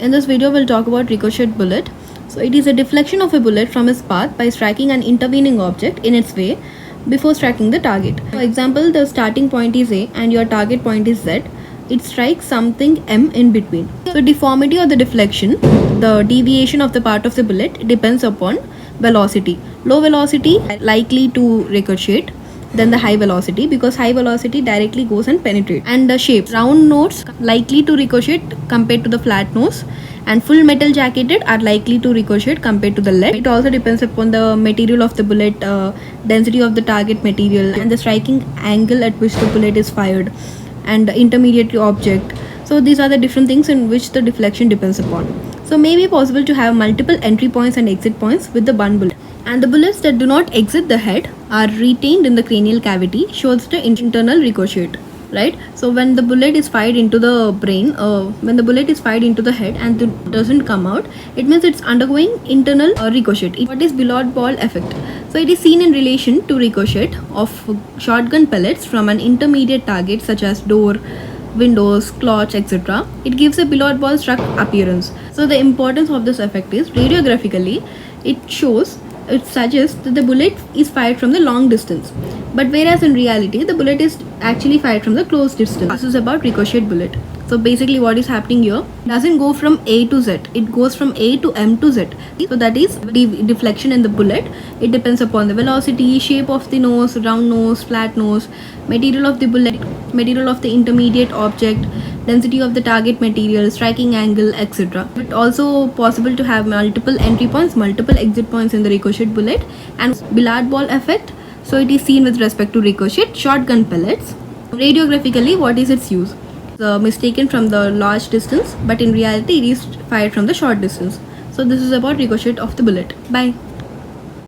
In this video, we'll talk about ricochet bullet. So it is a deflection of a bullet from its path by striking an intervening object in its way before striking the target. For example, the starting point is A and your target point is Z. It strikes something M in between. So deformity or the deflection, the deviation of the part of the bullet depends upon velocity. Low velocity likely to ricochet than the high velocity, because high velocity directly goes and penetrates. And the shape, round notes likely to ricochet compared to the flat nose, and full metal jacketed are likely to ricochet compared to the lead. It also depends upon the material of the bullet, density of the target material, and the striking angle at which the bullet is fired, and the intermediate object. So these are the different things in which the deflection depends upon. So may be possible to have multiple entry points and exit points with the bun bullet. And the bullets that do not exit the head are retained in the cranial cavity, shows the internal ricochet, right? So when the bullet is fired into the brain, when the bullet is fired into the head and it doesn't come out, it means it's undergoing internal ricochet. What is billiard ball effect? So it is seen in relation to ricochet of shotgun pellets from an intermediate target such as door, windows, cloth, etc. It gives a billiard ball struck appearance. So the importance of this effect is radiographically, it suggests that the bullet is fired from the long distance, but whereas in reality the bullet is actually fired from the close distance. This is about ricochet bullet. So basically what is happening here, doesn't go from A to Z, it goes from A to M to Z. So that is deflection in the bullet. It depends upon the velocity, shape of the nose, round nose, flat nose, material of the bullet, material of the intermediate object, density of the target material, striking angle, etc. It also possible to have multiple entry points, multiple exit points in the ricochet bullet. And billiard ball effect, so it is seen with respect to ricochet shotgun pellets. Radiographically, what is its use? Mistaken from the large distance, but in reality it is fired from the short distance. So this is about ricochet of the bullet. Bye.